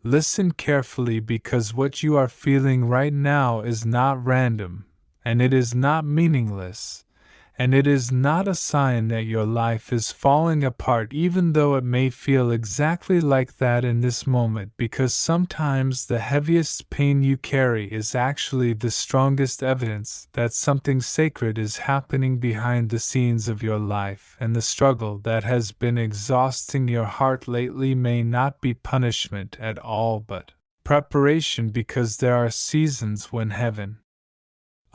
Listen carefully because what you are feeling right now is not random, and it is not meaningless, and it is not a sign that your life is falling apart, even though it may feel exactly like that in this moment, because sometimes the heaviest pain you carry is actually the strongest evidence that something sacred is happening behind the scenes of your life, and the struggle that has been exhausting your heart lately may not be punishment at all but preparation, because there are seasons when heaven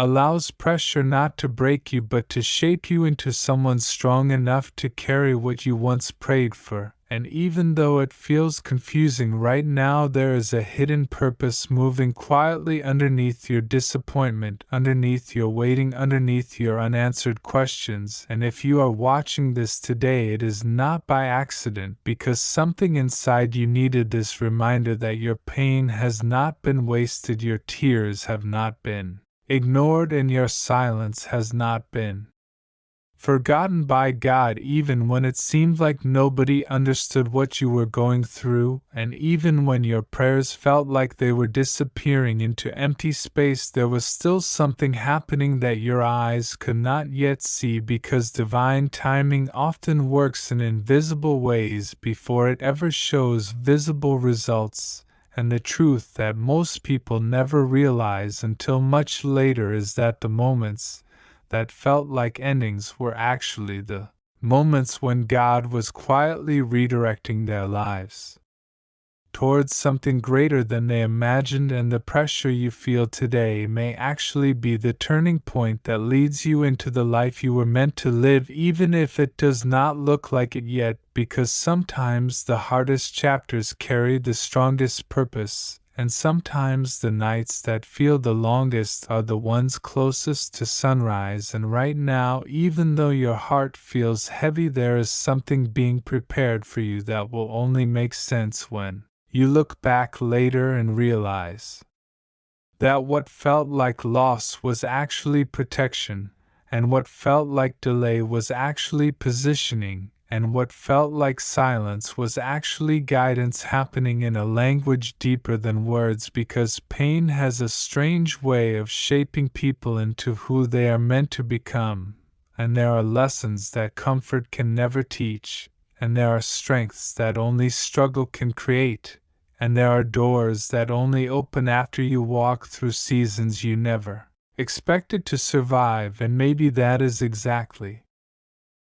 allows pressure not to break you but to shape you into someone strong enough to carry what you once prayed for. And even though it feels confusing right now, there is a hidden purpose moving quietly underneath your disappointment, underneath your waiting, underneath your unanswered questions. And if you are watching this today, it is not by accident, because something inside you needed this reminder that your pain has not been wasted, your tears have not been ignored, and your silence has not been forgotten by God, even when it seemed like nobody understood what you were going through, and even when your prayers felt like they were disappearing into empty space. There was still something happening that your eyes could not yet see, because divine timing often works in invisible ways before it ever shows visible results. And the truth that most people never realize until much later is that the moments that felt like endings were actually the moments when God was quietly redirecting their lives towards something greater than they imagined. And the pressure you feel today may actually be the turning point that leads you into the life you were meant to live, even if it does not look like it yet, because sometimes the hardest chapters carry the strongest purpose, and sometimes the nights that feel the longest are the ones closest to sunrise. And right now, even though your heart feels heavy, there is something being prepared for you that will only make sense when you look back later and realize that what felt like loss was actually protection, and what felt like delay was actually positioning, and what felt like silence was actually guidance happening in a language deeper than words, because pain has a strange way of shaping people into who they are meant to become, and there are lessons that comfort can never teach, and there are strengths that only struggle can create, and there are doors that only open after you walk through seasons you never expected to survive. And maybe that is exactly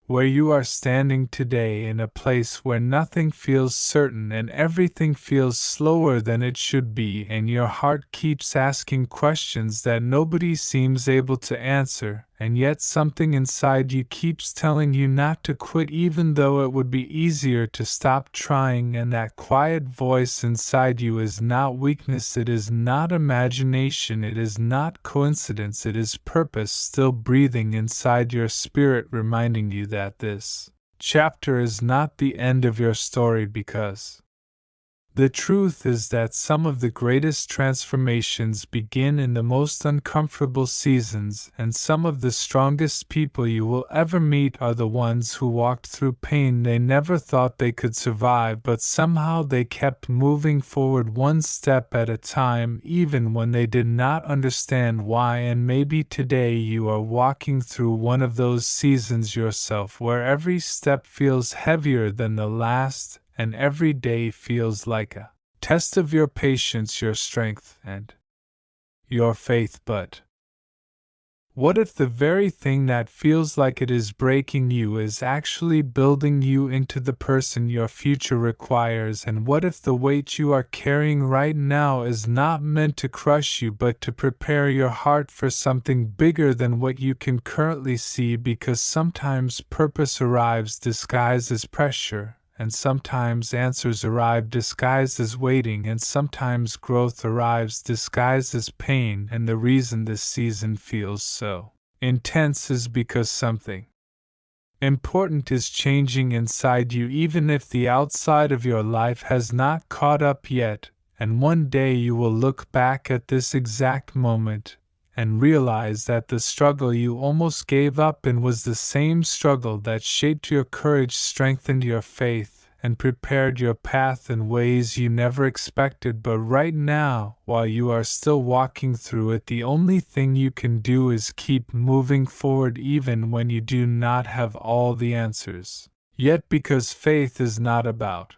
where you are standing today, in a place where nothing feels certain and everything feels slower than it should be, and your heart keeps asking questions that nobody seems able to answer, and yet something inside you keeps telling you not to quit, even though it would be easier to stop trying. And that quiet voice inside you is not weakness, it is not imagination, it is not coincidence, it is purpose still breathing inside your spirit, reminding you that this chapter is not the end of your story, because the truth is that some of the greatest transformations begin in the most uncomfortable seasons, and some of the strongest people you will ever meet are the ones who walked through pain they never thought they could survive, but somehow they kept moving forward one step at a time, even when they did not understand why. And maybe today you are walking through one of those seasons yourself, where every step feels heavier than the last, and every day feels like a test of your patience, your strength, and your faith. But what if the very thing that feels like it is breaking you is actually building you into the person your future requires? And what if the weight you are carrying right now is not meant to crush you, but to prepare your heart for something bigger than what you can currently see? Because sometimes purpose arrives disguised as pressure, and sometimes answers arrive disguised as waiting, and sometimes growth arrives disguised as pain. And the reason this season feels so intense is because something important is changing inside you, even if the outside of your life has not caught up yet. And one day you will look back at this exact moment and realize that the struggle you almost gave up in was the same struggle that shaped your courage, strengthened your faith, and prepared your path in ways you never expected, but right now, while you are still walking through it, the only thing you can do is keep moving forward even when you do not have all the answers. Yet, because faith is not about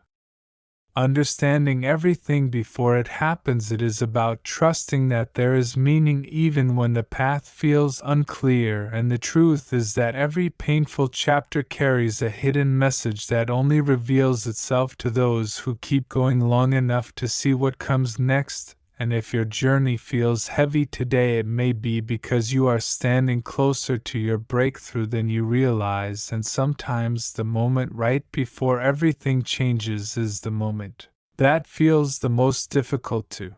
understanding everything before it happens, it is about trusting that there is meaning even when the path feels unclear, and the truth is that every painful chapter carries a hidden message that only reveals itself to those who keep going long enough to see what comes next. And if your journey feels heavy today, it may be because you are standing closer to your breakthrough than you realize, and sometimes the moment right before everything changes is the moment that feels the most difficult to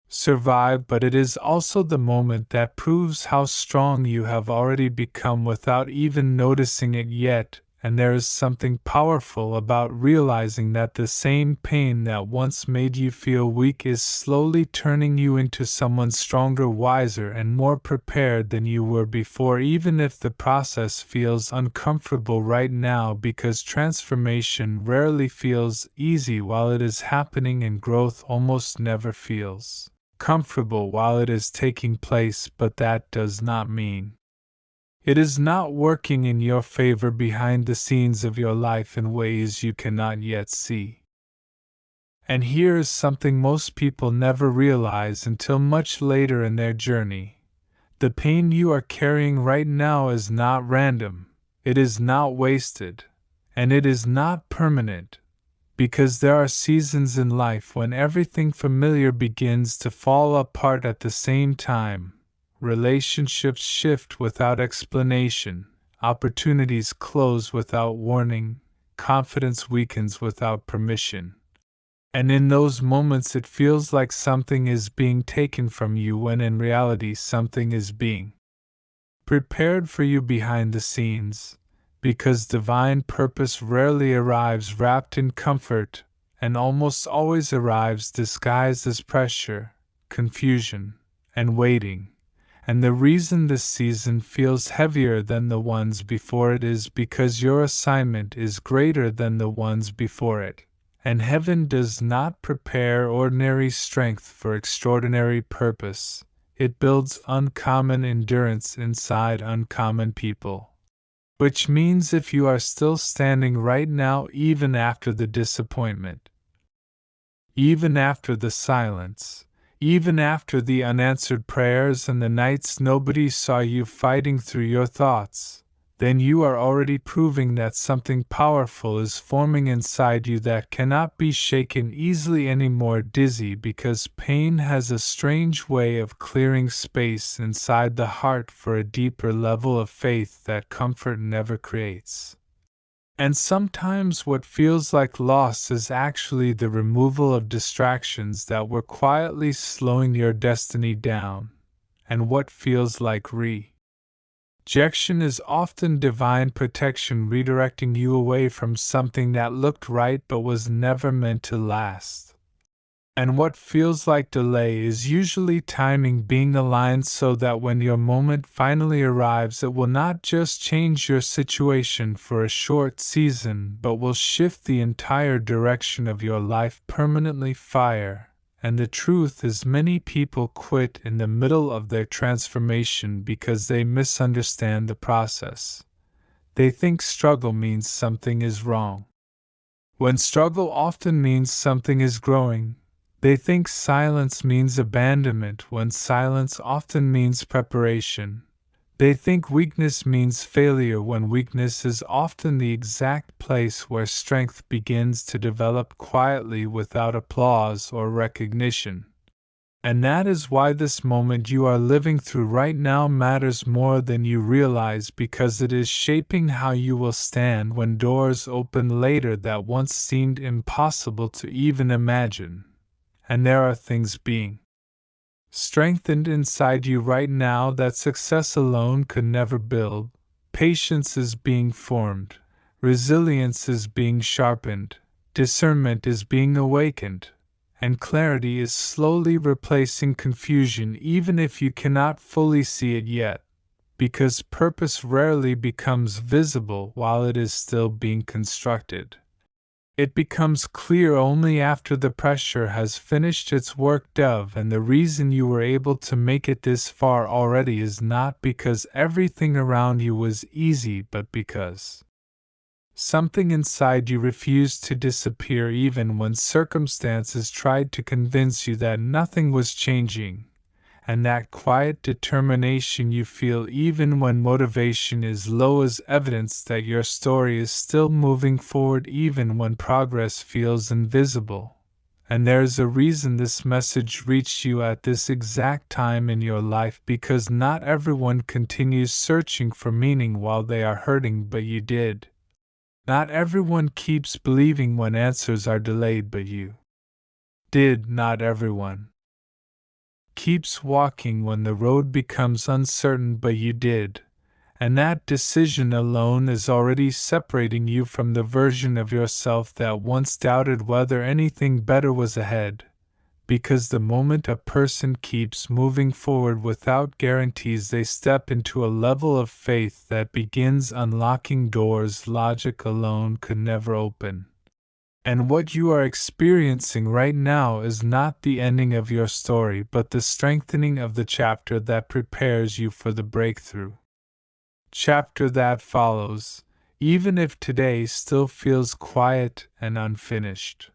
survive, but it is also the moment that proves how strong you have already become without even noticing it yet. And there is something powerful about realizing that the same pain that once made you feel weak is slowly turning you into someone stronger, wiser, and more prepared than you were before, even if the process feels uncomfortable right now, because transformation rarely feels easy while it is happening, and growth almost never feels comfortable while it is taking place, but that does not mean it is not working in your favor behind the scenes of your life in ways you cannot yet see. And here is something most people never realize until much later in their journey. The pain you are carrying right now is not random, it is not wasted, and it is not permanent, because there are seasons in life when everything familiar begins to fall apart at the same time. Relationships shift without explanation, opportunities close without warning, confidence weakens without permission. And in those moments it feels like something is being taken from you, when in reality something is being prepared for you behind the scenes, because divine purpose rarely arrives wrapped in comfort, and almost always arrives disguised as pressure, confusion, and waiting. And the reason this season feels heavier than the ones before it is because your assignment is greater than the ones before it. And heaven does not prepare ordinary strength for extraordinary purpose, it builds uncommon endurance inside uncommon people. Which means if you are still standing right now, even after the disappointment, even after the silence, even after the unanswered prayers and the nights nobody saw you fighting through your thoughts, then you are already proving that something powerful is forming inside you that cannot be shaken easily anymore. Dizzy because pain has a strange way of clearing space inside the heart for a deeper level of faith that comfort never creates. And sometimes what feels like loss is actually the removal of distractions that were quietly slowing your destiny down, and what feels like rejection is often divine protection redirecting you away from something that looked right but was never meant to last. And what feels like delay is usually timing being aligned so that when your moment finally arrives, it will not just change your situation for a short season, but will shift the entire direction of your life permanently. Fire. And the truth is, many people quit in the middle of their transformation because they misunderstand the process. They think struggle means something is wrong, when struggle often means something is growing. They think silence means abandonment when silence often means preparation. They think weakness means failure when weakness is often the exact place where strength begins to develop quietly without applause or recognition. And that is why this moment you are living through right now matters more than you realize, because it is shaping how you will stand when doors open later that once seemed impossible to even imagine. And there are things being strengthened inside you right now that success alone could never build. Patience is being formed, resilience is being sharpened, discernment is being awakened, and clarity is slowly replacing confusion, even if you cannot fully see it yet, because purpose rarely becomes visible while it is still being constructed. It becomes clear only after the pressure has finished its work, Dove, and the reason you were able to make it this far already is not because everything around you was easy, but because something inside you refused to disappear even when circumstances tried to convince you that nothing was changing. And that quiet determination you feel even when motivation is low is evidence that your story is still moving forward even when progress feels invisible. And there's a reason this message reached you at this exact time in your life, because not everyone continues searching for meaning while they are hurting, but you did. Not everyone keeps believing when answers are delayed, but you did. Not everyone keeps walking when the road becomes uncertain, but you did. And that decision alone is already separating you from the version of yourself that once doubted whether anything better was ahead. Because the moment a person keeps moving forward without guarantees, they step into a level of faith that begins unlocking doors logic alone could never open. And what you are experiencing right now is not the ending of your story, but the strengthening of the chapter that prepares you for the breakthrough chapter that follows, even if today still feels quiet and unfinished.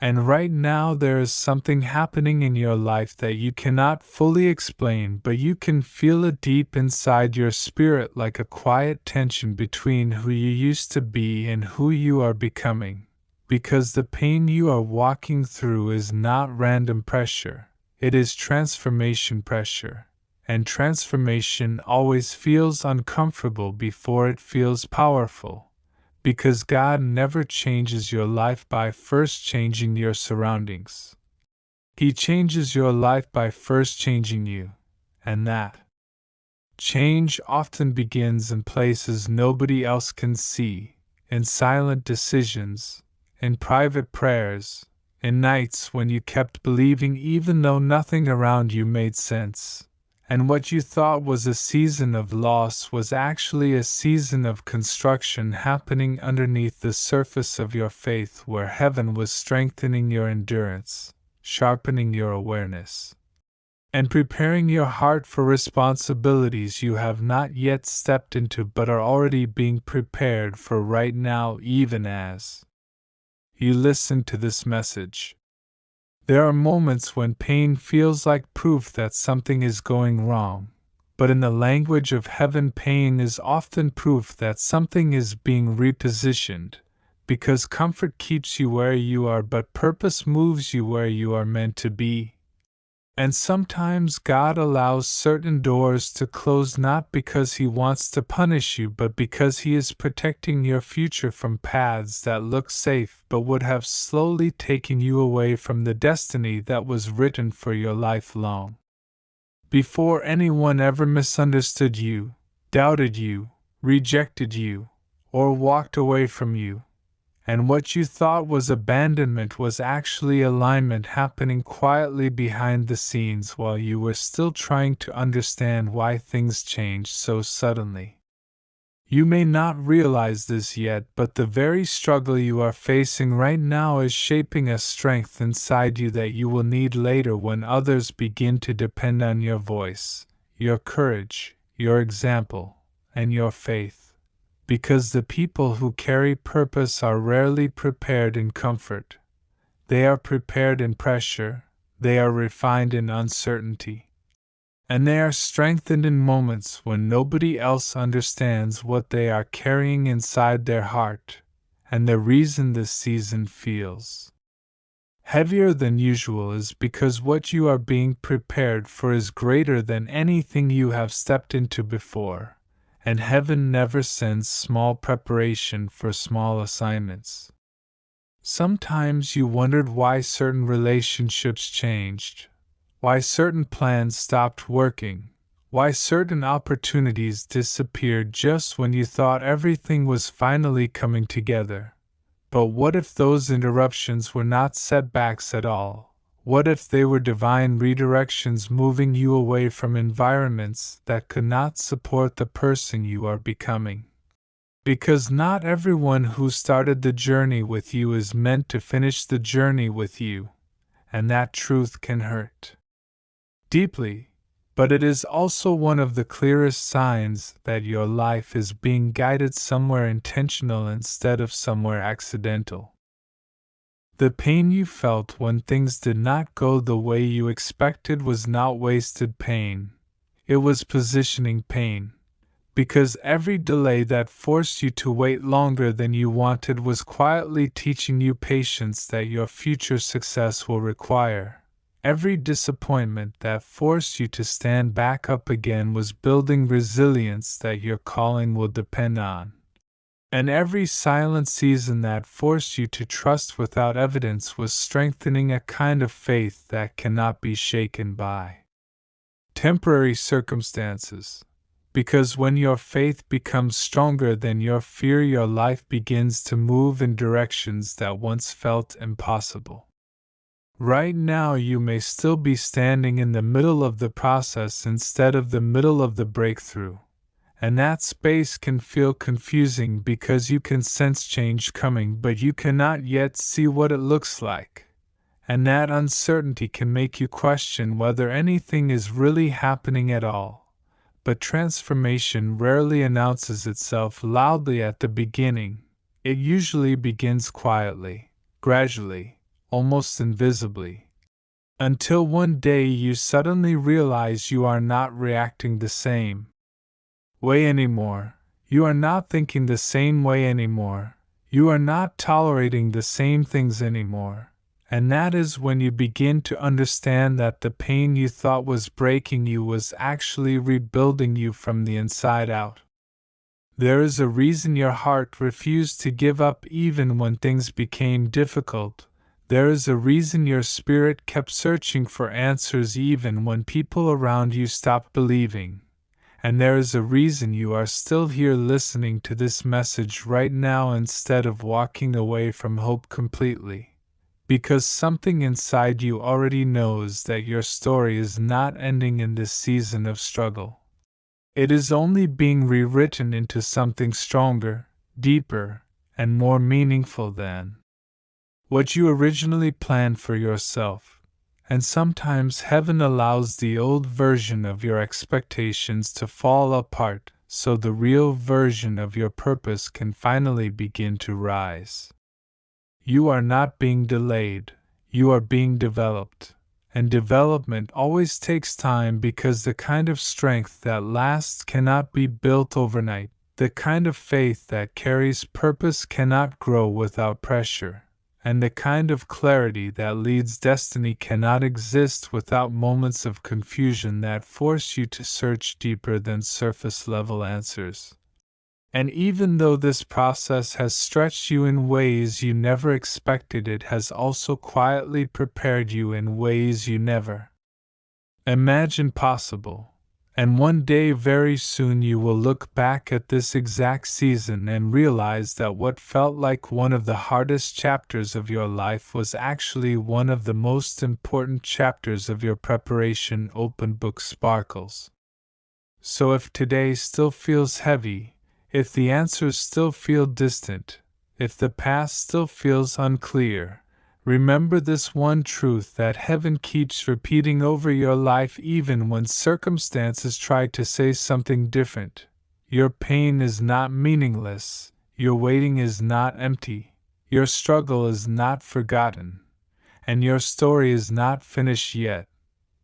And right now there is something happening in your life that you cannot fully explain, but you can feel it deep inside your spirit, like a quiet tension between who you used to be and who you are becoming. Because the pain you are walking through is not random pressure, it is transformation pressure. And transformation always feels uncomfortable before it feels powerful. Because God never changes your life by first changing your surroundings. He changes your life by first changing you, and that change often begins in places nobody else can see, in silent decisions, in private prayers, in nights when you kept believing even though nothing around you made sense. And what you thought was a season of loss was actually a season of construction happening underneath the surface of your faith, where heaven was strengthening your endurance, sharpening your awareness, and preparing your heart for responsibilities you have not yet stepped into but are already being prepared for right now, even as you listen to this message. There are moments when pain feels like proof that something is going wrong, but in the language of heaven, pain is often proof that something is being repositioned, because comfort keeps you where you are, but purpose moves you where you are meant to be. And sometimes God allows certain doors to close not because He wants to punish you, but because He is protecting your future from paths that look safe but would have slowly taken you away from the destiny that was written for your life long. Before anyone ever misunderstood you, doubted you, rejected you, or walked away from you, and what you thought was abandonment was actually alignment happening quietly behind the scenes while you were still trying to understand why things changed so suddenly. You may not realize this yet, but the very struggle you are facing right now is shaping a strength inside you that you will need later when others begin to depend on your voice, your courage, your example, and your faith. Because the people who carry purpose are rarely prepared in comfort. They are prepared in pressure, they are refined in uncertainty. And they are strengthened in moments when nobody else understands what they are carrying inside their heart, and the reason this season feels heavier than usual is because what you are being prepared for is greater than anything you have stepped into before. And heaven never sends small preparation for small assignments. Sometimes you wondered why certain relationships changed, why certain plans stopped working, why certain opportunities disappeared just when you thought everything was finally coming together. But what if those interruptions were not setbacks at all? What if they were divine redirections moving you away from environments that could not support the person you are becoming? Because not everyone who started the journey with you is meant to finish the journey with you, and that truth can hurt deeply, but it is also one of the clearest signs that your life is being guided somewhere intentional instead of somewhere accidental. The pain you felt when things did not go the way you expected was not wasted pain, it was positioning pain. Because every delay that forced you to wait longer than you wanted was quietly teaching you patience that your future success will require. Every disappointment that forced you to stand back up again was building resilience that your calling will depend on. And every silent season that forced you to trust without evidence was strengthening a kind of faith that cannot be shaken by temporary circumstances. Because when your faith becomes stronger than your fear, your life begins to move in directions that once felt impossible. Right now, you may still be standing in the middle of the process instead of the middle of the breakthrough. And that space can feel confusing because you can sense change coming, but you cannot yet see what it looks like. And that uncertainty can make you question whether anything is really happening at all. But transformation rarely announces itself loudly at the beginning. It usually begins quietly, gradually, almost invisibly. Until one day you suddenly realize you are not reacting the same way anymore. You are not thinking the same way anymore. You are not tolerating the same things anymore. And that is when you begin to understand that the pain you thought was breaking you was actually rebuilding you from the inside out. There is a reason your heart refused to give up even when things became difficult. There is a reason your spirit kept searching for answers even when people around you stopped believing. And there is a reason you are still here listening to this message right now instead of walking away from hope completely. Because something inside you already knows that your story is not ending in this season of struggle. It is only being rewritten into something stronger, deeper, and more meaningful than what you originally planned for yourself. And sometimes heaven allows the old version of your expectations to fall apart so the real version of your purpose can finally begin to rise. You are not being delayed, you are being developed. And development always takes time because the kind of strength that lasts cannot be built overnight. The kind of faith that carries purpose cannot grow without pressure. And the kind of clarity that leads destiny cannot exist without moments of confusion that force you to search deeper than surface-level answers. And even though this process has stretched you in ways you never expected, it has also quietly prepared you in ways you never imagined possible. And one day very soon you will look back at this exact season and realize that what felt like one of the hardest chapters of your life was actually one of the most important chapters of your preparation. Open book sparkles. So if today still feels heavy, if the answers still feel distant, if the past still feels unclear, remember this one truth that heaven keeps repeating over your life even when circumstances try to say something different. Your pain is not meaningless, your waiting is not empty, your struggle is not forgotten, and your story is not finished yet.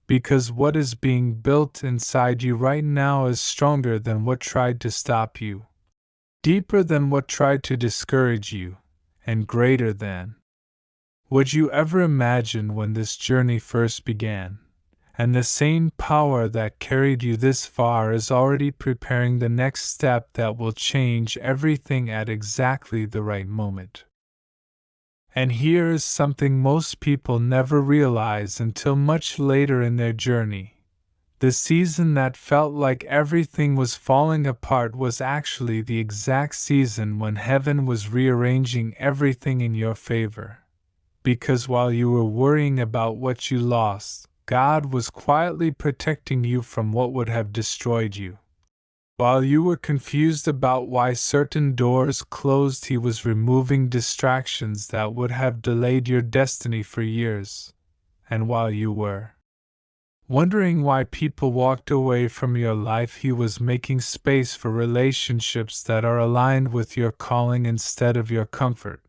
Because what is being built inside you right now is stronger than what tried to stop you, deeper than what tried to discourage you, and greater than would you ever imagine when this journey first began? And the same power that carried you this far is already preparing the next step that will change everything at exactly the right moment. And here is something most people never realize until much later in their journey. The season that felt like everything was falling apart was actually the exact season when heaven was rearranging everything in your favor. Because while you were worrying about what you lost, God was quietly protecting you from what would have destroyed you. While you were confused about why certain doors closed, He was removing distractions that would have delayed your destiny for years. And while you were wondering why people walked away from your life, He was making space for relationships that are aligned with your calling instead of your comfort.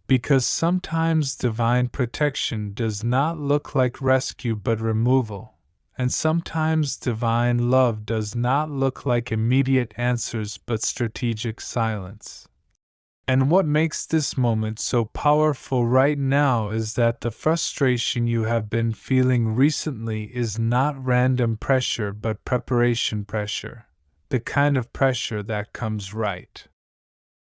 Because sometimes divine protection does not look like rescue but removal. And sometimes divine love does not look like immediate answers but strategic silence. And what makes this moment so powerful right now is that the frustration you have been feeling recently is not random pressure but preparation pressure, the kind of pressure that comes right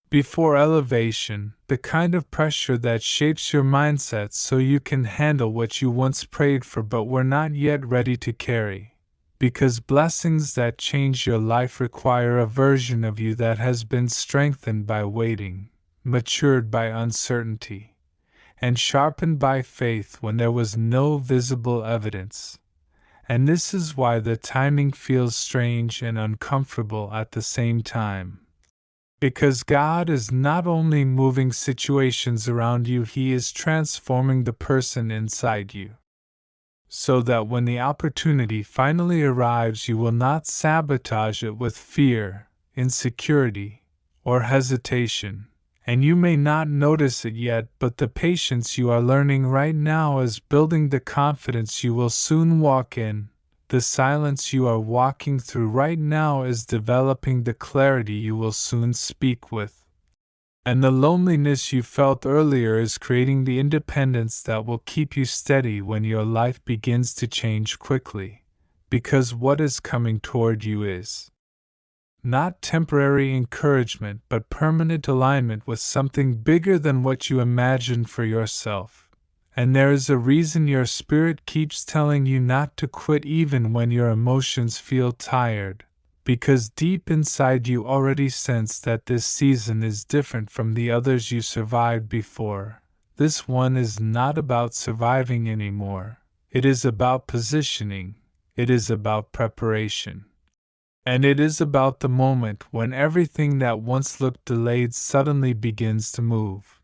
before elevation, the kind of pressure that shapes your mindset so you can handle what you once prayed for but were not yet ready to carry. Because blessings that change your life require a version of you that has been strengthened by waiting, matured by uncertainty, and sharpened by faith when there was no visible evidence. And this is why the timing feels strange and uncomfortable at the same time. Because God is not only moving situations around you, He is transforming the person inside you. So that when the opportunity finally arrives, you will not sabotage it with fear, insecurity, or hesitation. And you may not notice it yet, but the patience you are learning right now is building the confidence you will soon walk in. The silence you are walking through right now is developing the clarity you will soon speak with. And the loneliness you felt earlier is creating the independence that will keep you steady when your life begins to change quickly. Because what is coming toward you is not temporary encouragement but permanent alignment with something bigger than what you imagined for yourself. And there is a reason your spirit keeps telling you not to quit even when your emotions feel tired, because deep inside you already sense that this season is different from the others you survived before. This one is not about surviving anymore. It is about positioning. It is about preparation. And it is about the moment when everything that once looked delayed suddenly begins to move.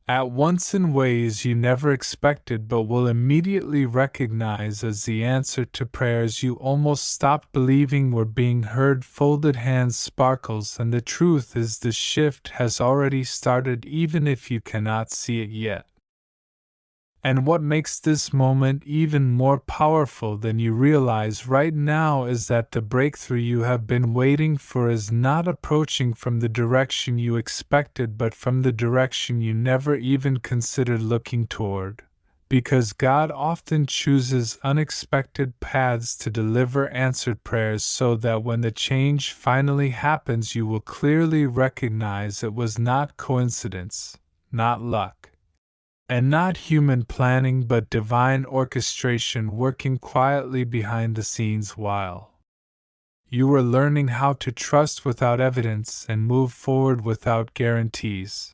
At once in ways you never expected but will immediately recognize as the answer to prayers you almost stopped believing were being heard. Folded hands sparkles, and the truth is the shift has already started even if you cannot see it yet. And what makes this moment even more powerful than you realize right now is that the breakthrough you have been waiting for is not approaching from the direction you expected but from the direction you never even considered looking toward. Because God often chooses unexpected paths to deliver answered prayers so that when the change finally happens you will clearly recognize it was not coincidence, not luck, and not human planning but divine orchestration working quietly behind the scenes while you were learning how to trust without evidence and move forward without guarantees.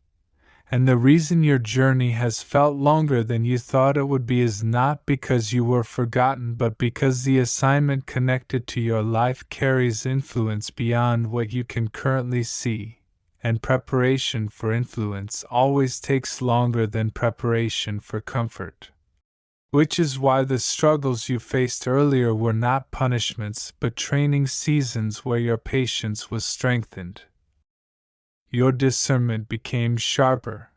And the reason your journey has felt longer than you thought it would be is not because you were forgotten but because the assignment connected to your life carries influence beyond what you can currently see. And preparation for influence always takes longer than preparation for comfort. Which is why the struggles you faced earlier were not punishments but training seasons where your patience was strengthened. Your discernment became sharper,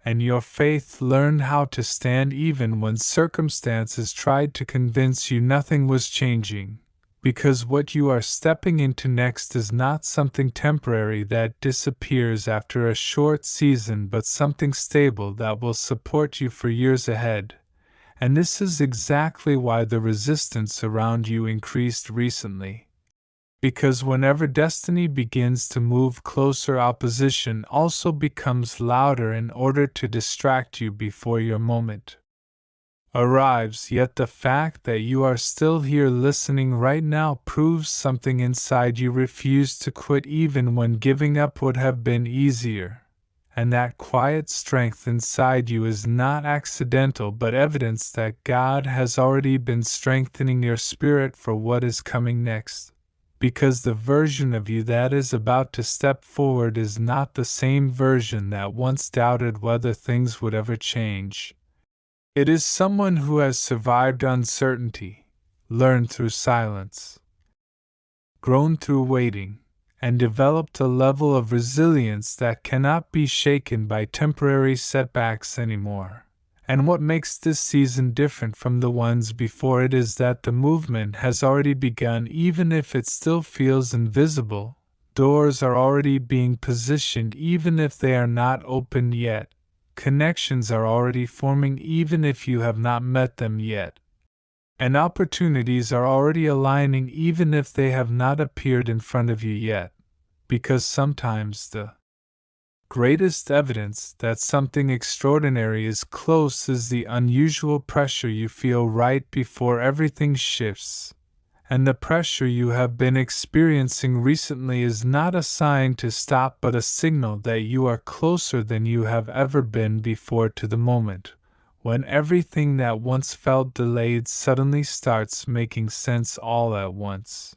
and your faith learned how to stand even when circumstances tried to convince you nothing was changing. Because what you are stepping into next is not something temporary that disappears after a short season but something stable that will support you for years ahead. And this is exactly why the resistance around you increased recently. Because whenever destiny begins to move closer, opposition also becomes louder in order to distract you before your moment arrives. Yet the fact that you are still here listening right now proves something inside you refused to quit even when giving up would have been easier. And that quiet strength inside you is not accidental but evidence that God has already been strengthening your spirit for what is coming next. because the version of you that is about to step forward is not the same version that once doubted whether things would ever change. It is someone who has survived uncertainty, learned through silence, grown through waiting, and developed a level of resilience that cannot be shaken by temporary setbacks anymore. And what makes this season different from the ones before it is that the movement has already begun, even if it still feels invisible. Doors are already being positioned even if they are not opened yet. Connections are already forming even if you have not met them yet. And opportunities are already aligning even if they have not appeared in front of you yet. Because sometimes the greatest evidence that something extraordinary is close is the unusual pressure you feel right before everything shifts. And the pressure you have been experiencing recently is not a sign to stop but a signal that you are closer than you have ever been before to the moment, when everything that once felt delayed suddenly starts making sense all at once.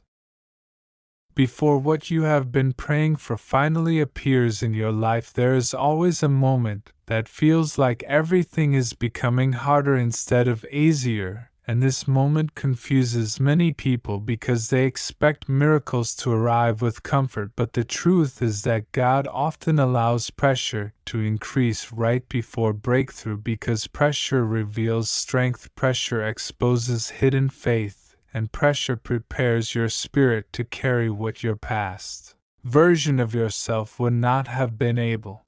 Before what you have been praying for finally appears in your life, there is always a moment that feels like everything is becoming harder instead of easier, and this moment confuses many people because they expect miracles to arrive with comfort, but the truth is that God often allows pressure to increase right before breakthrough because pressure reveals strength, pressure exposes hidden faith, and pressure prepares your spirit to carry what your past version of yourself would not have been able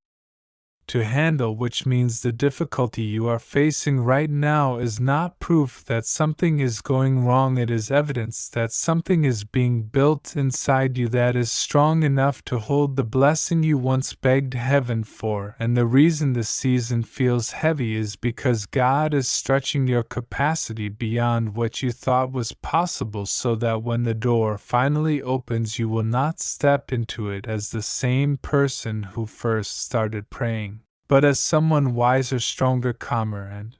to handle, which means the difficulty you are facing right now is not proof that something is going wrong. It is evidence that something is being built inside you that is strong enough to hold the blessing you once begged heaven for. And the reason the season feels heavy is because God is stretching your capacity beyond what you thought was possible, so that when the door finally opens, you will not step into it as the same person who first started praying, but as someone wiser, stronger, calmer, and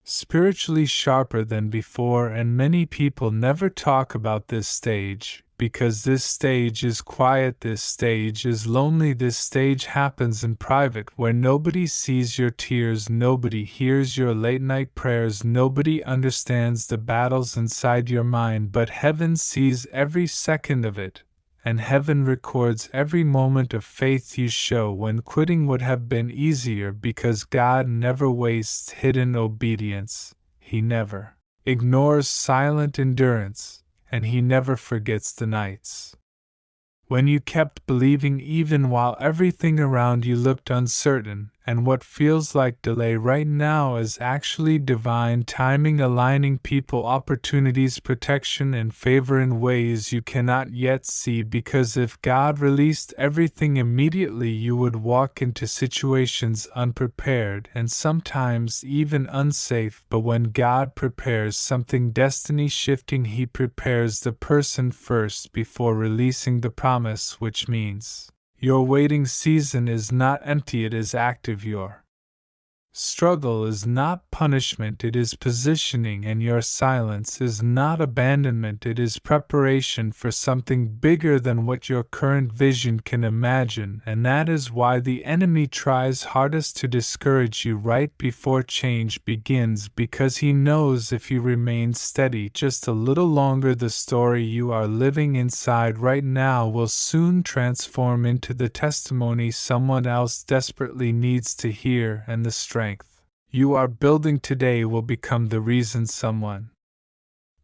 spiritually sharper than before. And many people never talk about this stage, because this stage is quiet, this stage is lonely, this stage happens in private, where nobody sees your tears, nobody hears your late-night prayers, nobody understands the battles inside your mind, but heaven sees every second of it. And heaven records every moment of faith you show when quitting would have been easier, because God never wastes hidden obedience, He never ignores silent endurance, and He never forgets the nights when you kept believing even while everything around you looked uncertain. And what feels like delay right now is actually divine timing, aligning people, opportunities, protection, and favor in ways you cannot yet see, because if God released everything immediately, you would walk into situations unprepared and sometimes even unsafe. But when God prepares something destiny shifting, He prepares the person first before releasing the promise, which means your waiting season is not empty, it is active. Your struggle is not punishment, it is positioning, and your silence is not abandonment, it is preparation for something bigger than what your current vision can imagine. And that is why the enemy tries hardest to discourage you right before change begins, because he knows if you remain steady just a little longer, the story you are living inside right now will soon transform into the testimony someone else desperately needs to hear, and the strength you are building today will become the reason someone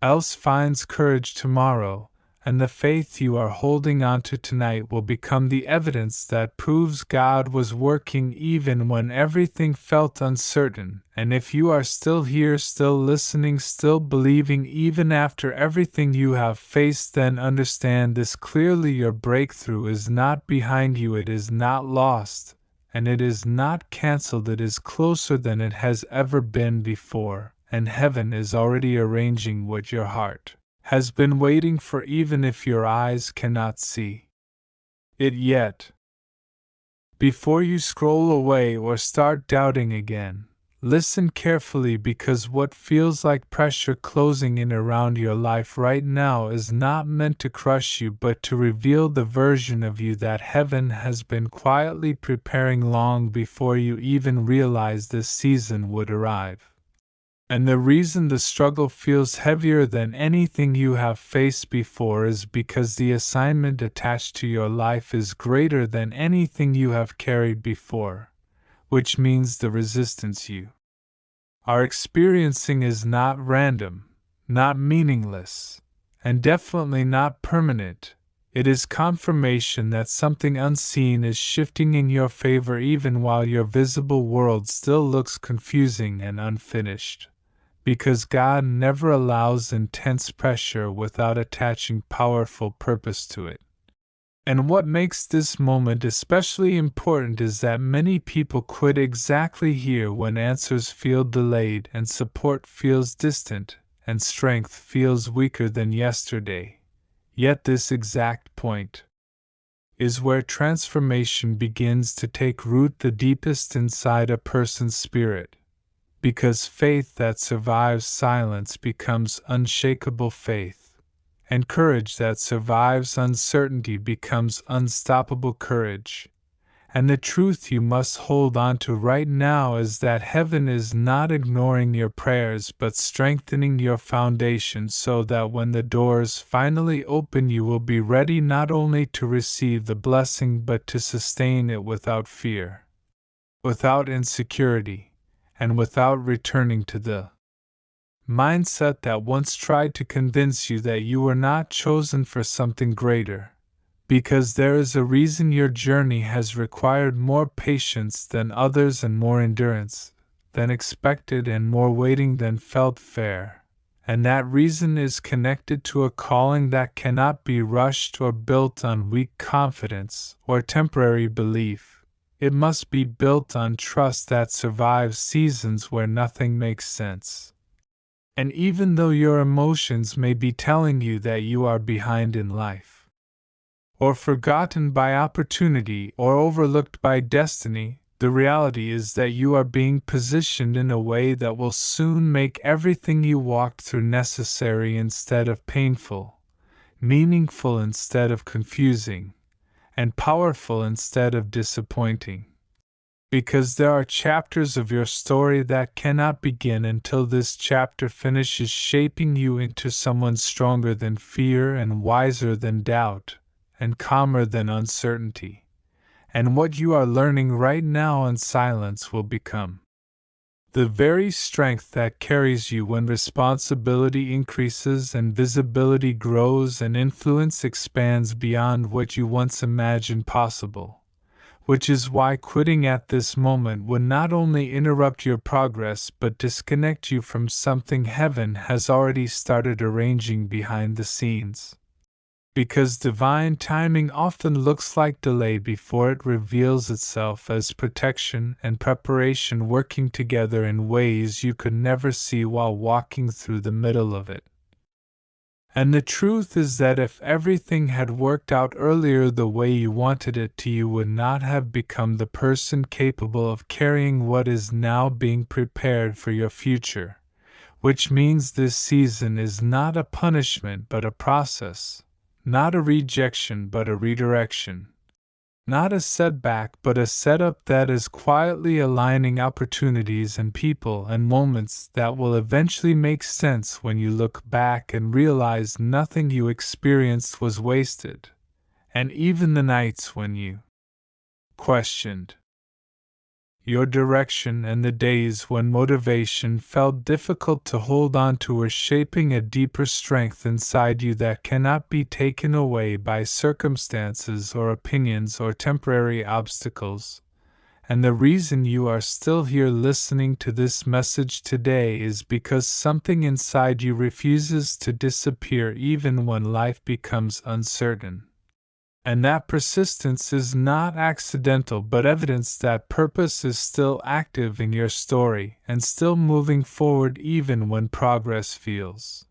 else finds courage tomorrow, and the faith you are holding onto tonight will become the evidence that proves God was working even when everything felt uncertain. And if you are still here, still listening, still believing even after everything you have faced, then understand this clearly: your breakthrough is not behind you, it is not lost, and it is not cancelled. It is closer than it has ever been before, and heaven is already arranging what your heart has been waiting for, even if your eyes cannot see it yet. Before you scroll away or start doubting again, Listen carefully, because what feels like pressure closing in around your life right now is not meant to crush you but to reveal the version of you that heaven has been quietly preparing long before you even realized this season would arrive. And the reason the struggle feels heavier than anything you have faced before is because the assignment attached to your life is greater than anything you have carried before, which means the resistance you are experiencing is not random, not meaningless, and definitely not permanent. It is confirmation that something unseen is shifting in your favor even while your visible world still looks confusing and unfinished. Because God never allows intense pressure without attaching powerful purpose to it. And what makes this moment especially important is that many people quit exactly here when answers feel delayed and support feels distant and strength feels weaker than yesterday. Yet this exact point is where transformation begins to take root the deepest inside a person's spirit. Because faith that survives silence becomes unshakable faith. And courage that survives uncertainty becomes unstoppable courage. And the truth you must hold on to right now is that heaven is not ignoring your prayers but strengthening your foundation so that when the doors finally open you will be ready not only to receive the blessing but to sustain it without fear, without insecurity, and without returning to the mindset that once tried to convince you that you were not chosen for something greater. Because there is a reason your journey has required more patience than others and more endurance than expected and more waiting than felt fair. And that reason is connected to a calling that cannot be rushed or built on weak confidence or temporary belief. It must be built on trust that survives seasons where nothing makes sense. And even though your emotions may be telling you that you are behind in life, or forgotten by opportunity or overlooked by destiny, the reality is that you are being positioned in a way that will soon make everything you walked through necessary instead of painful, meaningful instead of confusing, and powerful instead of disappointing. Because there are chapters of your story that cannot begin until this chapter finishes shaping you into someone stronger than fear and wiser than doubt, and calmer than uncertainty. And what you are learning right now in silence will become the very strength that carries you when responsibility increases and visibility grows and influence expands beyond what you once imagined possible. Which is why quitting at this moment would not only interrupt your progress but disconnect you from something heaven has already started arranging behind the scenes. Because divine timing often looks like delay before it reveals itself as protection and preparation working together in ways you could never see while walking through the middle of it. And the truth is that if everything had worked out earlier the way you wanted it to, you would not have become the person capable of carrying what is now being prepared for your future. Which means this season is not a punishment but a process, not a rejection but a redirection. Not a setback but a setup that is quietly aligning opportunities and people and moments that will eventually make sense when you look back and realize nothing you experienced was wasted, and even the nights when you questioned your direction and the days when motivation felt difficult to hold on to were shaping a deeper strength inside you that cannot be taken away by circumstances or opinions or temporary obstacles. And the reason you are still here listening to this message today is because something inside you refuses to disappear even when life becomes uncertain. And that persistence is not accidental but evidence that purpose is still active in your story and still moving forward even when progress feels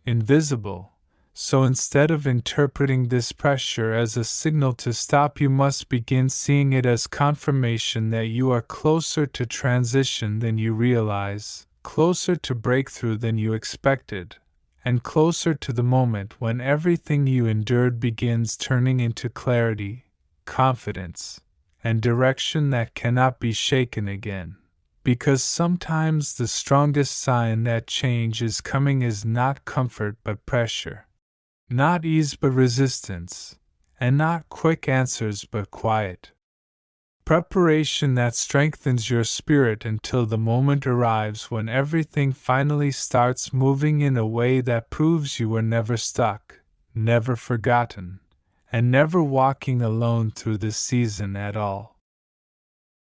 invisible. So instead of interpreting this pressure as a signal to stop, you must begin seeing it as confirmation that you are closer to transition than you realize, closer to breakthrough than you expected, and closer to the moment when everything you endured begins turning into clarity, confidence, and direction that cannot be shaken again. Because sometimes the strongest sign that change is coming is not comfort but pressure. Not ease but resistance, and not quick answers but quiet preparation that strengthens your spirit until the moment arrives when everything finally starts moving in a way that proves you were never stuck, never forgotten, and never walking alone through this season at all.